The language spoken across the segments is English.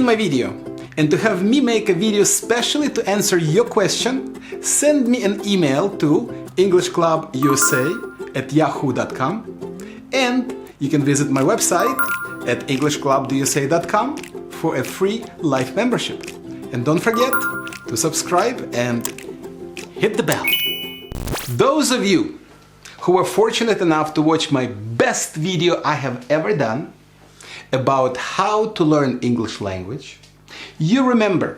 in my video and to have me make a video specially to answer your question, send me an email to englishclubusa@yahoo.com, and you can visit my website at englishclubusa.com for a free life membership. And don't forget to subscribe and hit the bell. Those of you who were fortunate enough to watch my best video I have ever done about how to learn English language, you remember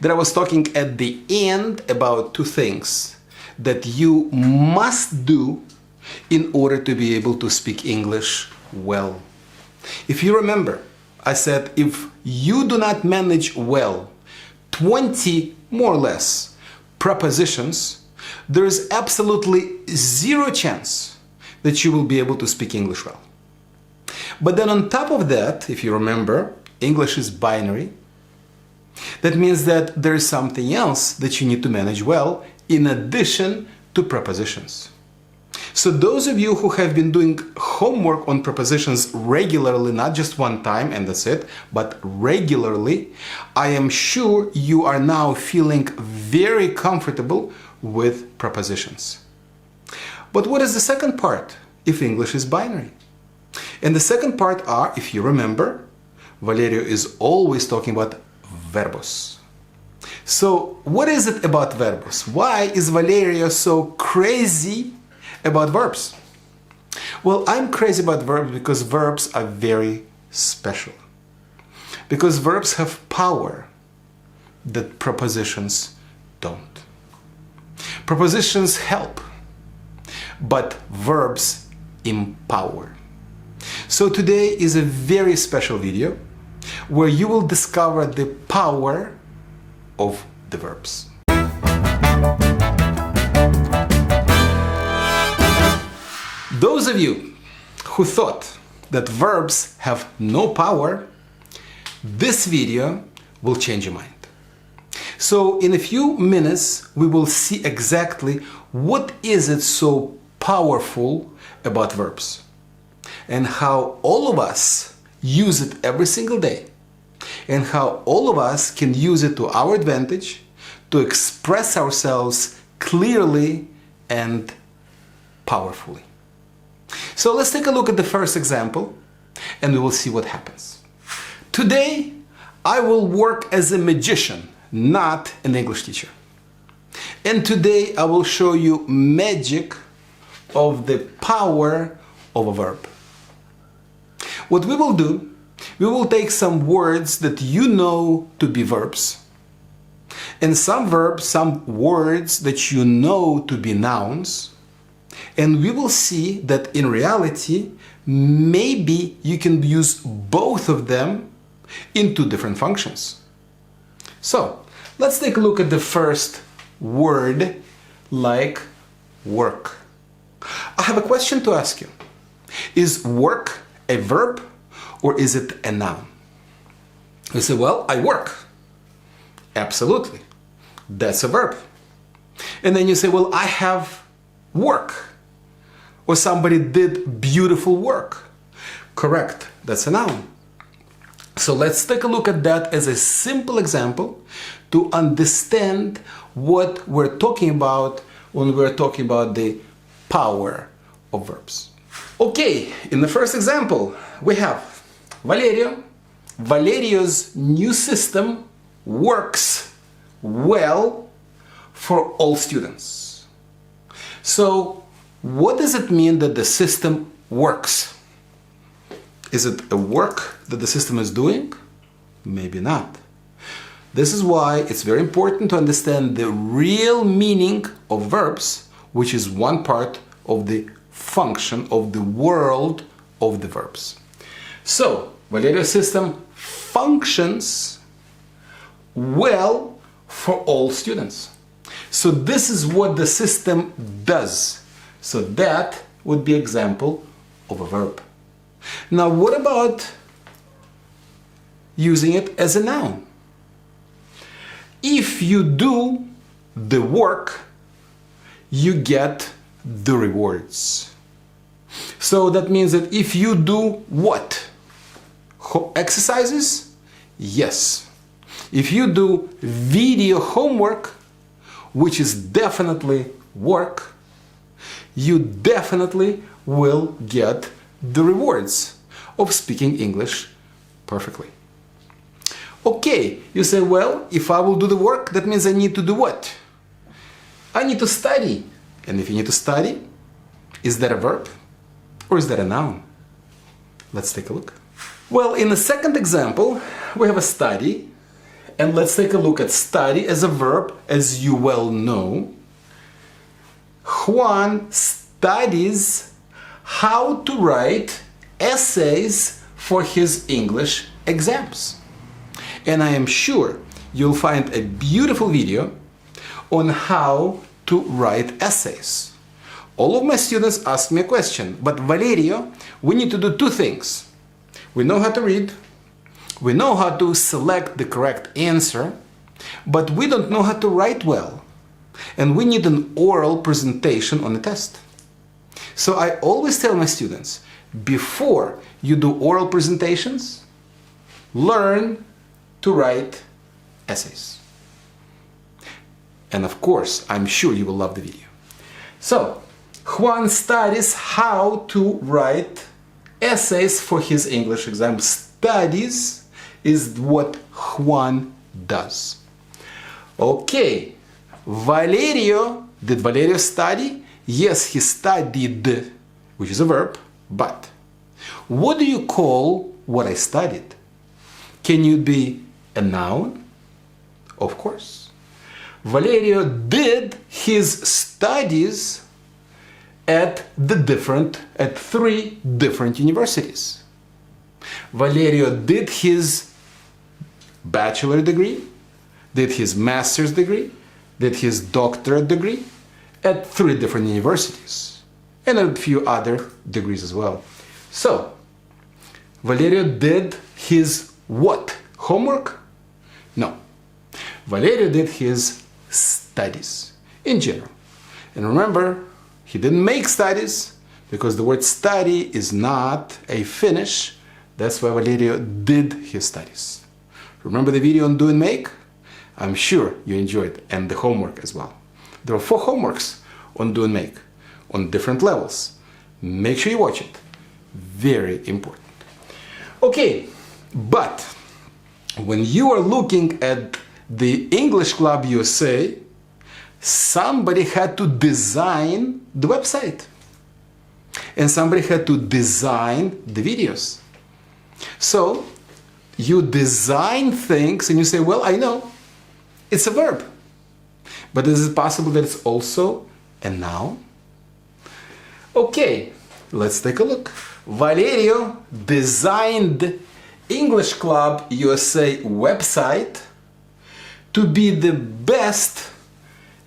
that I was talking at the end about two things that you must do in order to be able to speak English well. If you remember, I said if you do not manage well 20 more or less prepositions, there is absolutely zero chance that you will be able to speak English well. But then on top of that, if you remember, English is binary. That means that there is something else that you need to manage well in addition to prepositions. So those of you who have been doing homework on prepositions regularly, not just one time and that's it, but regularly, I am sure you are now feeling very comfortable with prepositions. But what is the second part if English is binary? And the second part are, if you remember, Valerio is always talking about verbs. So what is it about verbs? Why is Valerio so crazy about verbs? Well, I'm crazy about verbs because verbs are very special. Because verbs have power that prepositions don't. Prepositions help, but verbs empower. So today is a very special video where you will discover the power of the verbs. Those of you who thought that verbs have no power, this video will change your mind. So in a few minutes, we will see exactly what is it so powerful about verbs and how all of us use it every single day and how all of us can use it to our advantage to express ourselves clearly and powerfully. So let's take a look at the first example and we will see what happens. Today, I will work as a magician, not an English teacher. And today I will show you magic of the power of a verb. What we will do, we will take some words that you know to be verbs, and some verbs, some words that you know to be nouns, and we will see that in reality, maybe you can use both of them in two different functions. So, let's take a look at the first word, like work. I have a question to ask you. Is work a verb or is it a noun? You say, well, I work. Absolutely. That's a verb. And then you say, well, I have work. Or somebody did beautiful work. Correct. That's a noun. So let's take a look at that as a simple example to understand what we're talking about when we're talking about the power of verbs. Okay, in the first example, we have Valerio. Valerio's new system works well for all students. So, what does it mean that the system works? Is it a work that the system is doing? Maybe not. This is why it's very important to understand the real meaning of verbs, which is one part of the function of the world of the verbs. So, Valerio's system functions well for all students. So this is what the system does. So that would be example of a verb. Now what about using it as a noun? If you do the work, you get the rewards. So that means that if you do what? Exercises, Yes. If you do video homework, which is definitely work, you definitely will get the rewards of speaking English perfectly. Okay, you say, well, if I will do the work, that means I need to do what? I need to study. And if you need to study, is that a verb or is that a noun? Let's take a look. Well, in the second example, we have a study. And let's take a look at study as a verb. As you well know, Juan studies how to write essays for his English exams. And I am sure you'll find a beautiful video on how to write essays. All of my students ask me a question, but Valerio, we need to do two things. We know how to read, we know how to select the correct answer, but we don't know how to write well. And we need an oral presentation on the test. So I always tell my students, before you do oral presentations, learn to write essays. And of course, I'm sure you will love the video. So, Juan studies how to write essays for his English exam. Studies is what Juan does. Okay, Valerio, did Valerio study? Yes, he studied, which is a verb, but what do you call what I studied? Can it be a noun? Of course. Valerio did his studies at three different universities. Valerio did his bachelor degree, did his master's degree, did his doctorate degree at three different universities, and a few other degrees as well. So, Valerio did his what? Homework? No. Valerio did his studies in general. And remember, he didn't make studies because the word study is not a finish. That's why Valerio did his studies. Remember the video on do and make? I'm sure you enjoyed it, and the homework as well. There are 4 homeworks on do and make on different levels. Make sure you watch it. Very important. Okay, but when you are looking at the English Club USA, somebody had to design the website. And somebody had to design the videos. So, you design things and you say, well, I know, it's a verb. But is it possible that it's also a noun? Okay, let's take a look. Valerio designed English Club USA website to be the best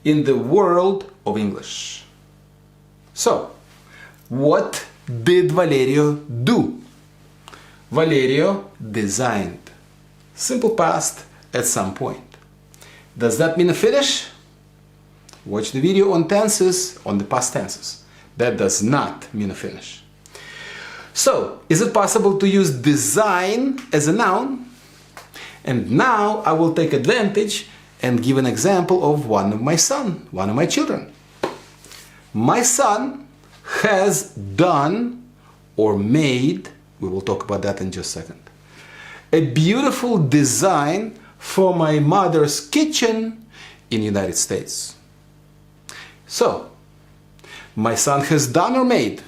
in the world of English. So, what did Valerio do? Valerio designed. Simple past at some point. Does that mean a finish? Watch the video on tenses, on the past tenses. That does not mean a finish. So, is it possible to use design as a noun? And now I will take advantage and give an example of one of my children. My son has done or made, we will talk about that in just a second, a beautiful design for my mother's kitchen in the United States. So, my son has done or made.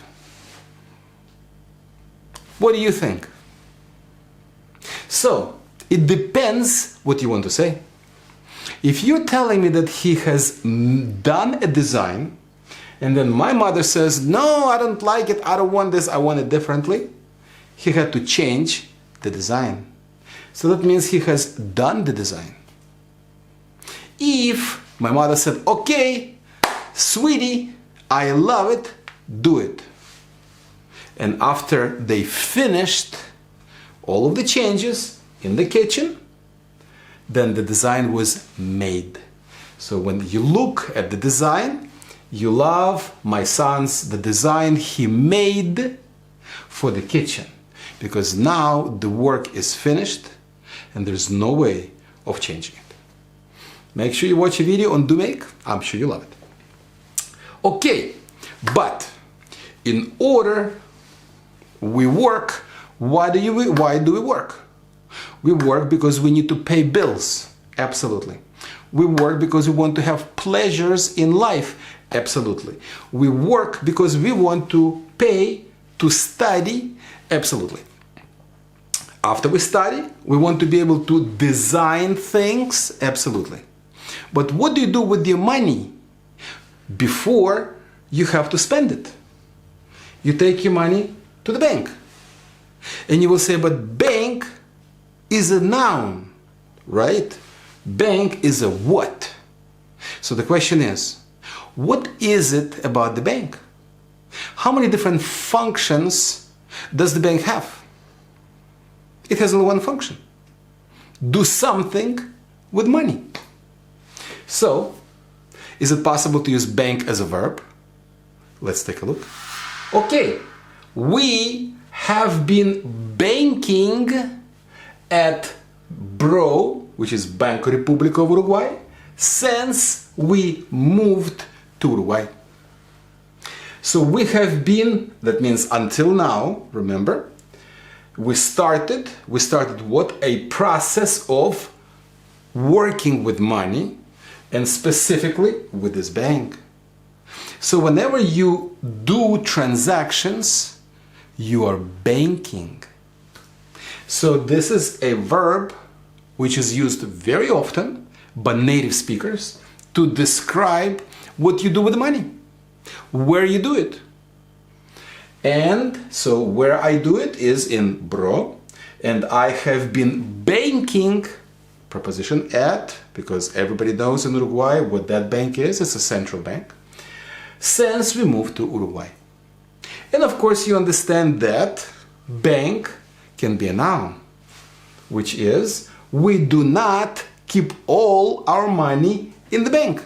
What do you think? So, it depends what you want to say. If you're telling me that he has done a design, and then my mother says, no, I don't like it, I don't want this, I want it differently, he had to change the design. So that means he has done the design. If my mother said, okay, sweetie, I love it, do it. And after they finished all of the changes in the kitchen, then the design was made. So when you look at the design, you love my son's, the design he made for the kitchen. Because now the work is finished and there's no way of changing it. Make sure you watch a video on do make. I'm sure you love it. Okay, but in order we work, why do we work? We work because we need to pay bills. Absolutely. We work because we want to have pleasures in life. Absolutely. We work because we want to pay to study. Absolutely. After we study, we want to be able to design things. Absolutely. But what do you do with your money before you have to spend it? You take your money to the bank. And you will say, but bank is a noun, right? Bank is a what? So the question is, what is it about the bank? How many different functions does the bank have? It has only one function. Do something with money. So, is it possible to use bank as a verb? Let's take a look. Okay, we have been banking at BRO, which is Banco República of Uruguay, since we moved to Uruguay. So we have been, that means until now, remember, we started what? A process of working with money, and specifically with this bank. So whenever you do transactions, you are banking. So this is a verb which is used very often by native speakers to describe what you do with the money, where you do it. And so where I do it is in BRO, and I have been banking, preposition at, because everybody knows in Uruguay what that bank is. It's a central bank, since we moved to Uruguay. And of course you understand that bank can be a noun, which is we do not keep all our money in the bank.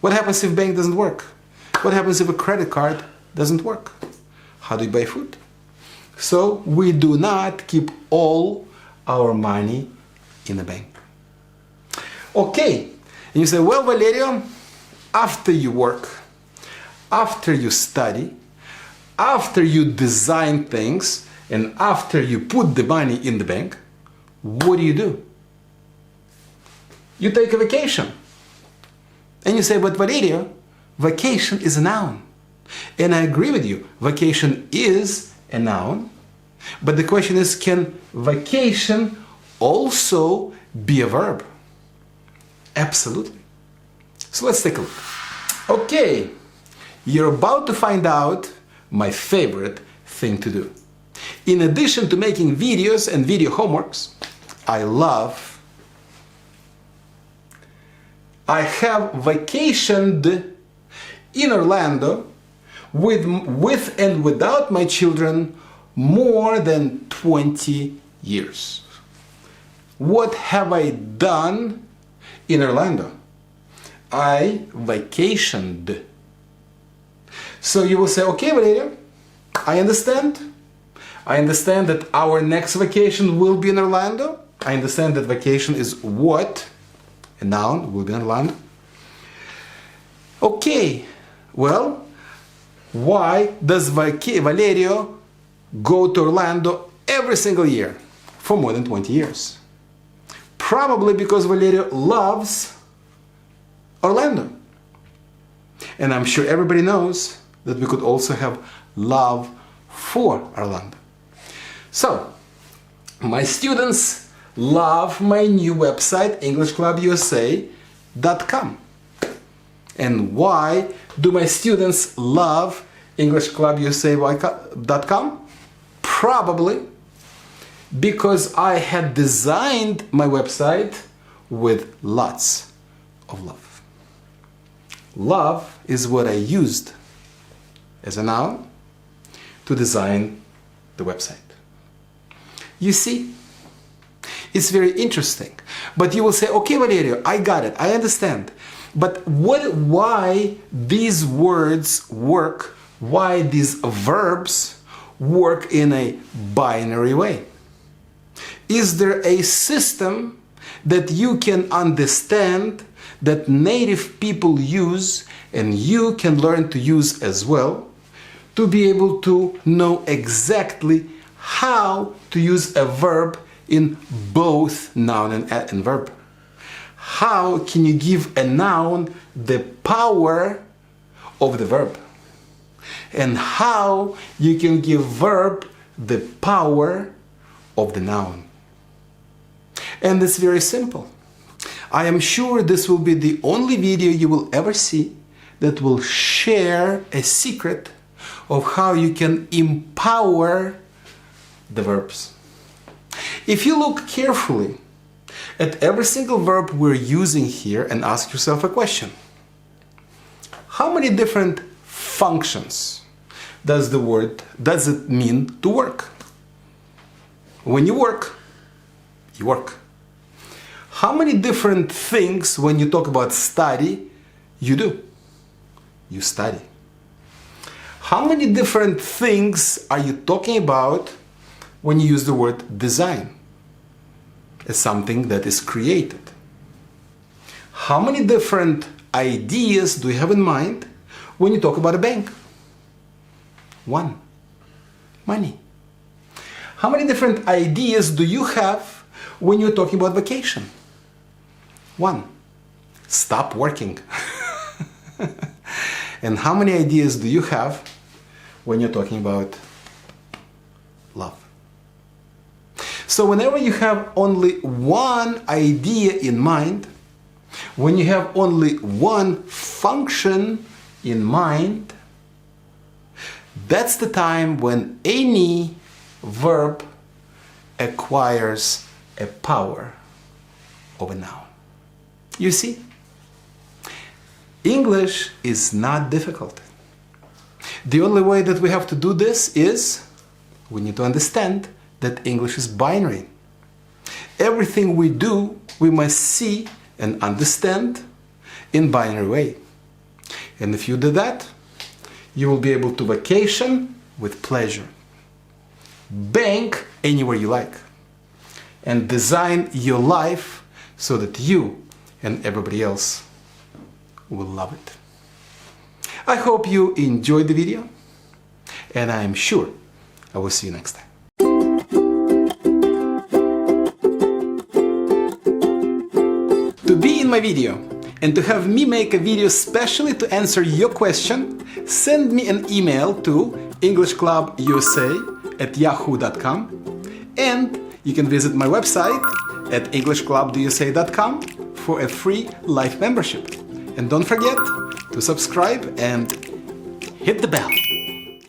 What happens if bank doesn't work? What happens if a credit card doesn't work? How do you buy food? So we do not keep all our money in the bank. Okay, and you say, well, Valerio, after you work, after you study, after you design things, and after you put the money in the bank, what do? You take a vacation. And you say, but Valerio, vacation is a noun. And I agree with you, vacation is a noun. But the question is, can vacation also be a verb? Absolutely. So let's take a look. Okay, you're about to find out my favorite thing to do. In addition to making videos and video homeworks, I have vacationed in Orlando with and without my children more than 20 years. What have I done in Orlando? I vacationed. So you will say, okay, Valeria, I understand. I understand that our next vacation will be in Orlando. I understand that vacation is what? A noun, will be in Orlando. Okay, well, why does Valerio go to Orlando every single year for more than 20 years? Probably because Valerio loves Orlando. And I'm sure everybody knows that we could also have love for Orlando. So, my students love my new website, EnglishClubUSA.com. And why do my students love EnglishClubUSA.com? Probably because I had designed my website with lots of love. Love is what I used as a noun to design the website. You see, it's very interesting. But you will say, okay, Valerio, I got it, I understand. But why these words work, why these verbs work in a binary way? Is there a system that you can understand, that native people use and you can learn to use as well, to be able to know exactly how to use a verb in both noun and verb? How can you give a noun the power of the verb? And how you can give verb the power of the noun? And it's very simple. I am sure this will be the only video you will ever see that will share a secret of how you can empower the verbs. If you look carefully at every single verb we're using here and ask yourself a question, how many different functions does it mean to work? When you work, you work. How many different things when you talk about study, you do? You study. How many different things are you talking about when you use the word design as something that is created? How many different ideas do you have in mind when you talk about a bank? One. Money. How many different ideas do you have when you're talking about vacation? One. Stop working. And how many ideas do you have when you're talking about love? So whenever you have only one idea in mind, when you have only one function in mind, that's the time when any verb acquires a power of a noun. You see, English is not difficult. The only way that we have to do this is we need to understand that English is binary. Everything we do, we must see and understand in binary way. And if you do that, you will be able to vacation with pleasure, bank anywhere you like, and design your life so that you and everybody else will love it. I hope you enjoyed the video, and I am sure I will see you next time. To be in my video and to have me make a video specially to answer your question, send me an email to englishclubusa@yahoo.com, and you can visit my website at englishclubusa.com for a free life membership. And don't forget to subscribe and hit the bell.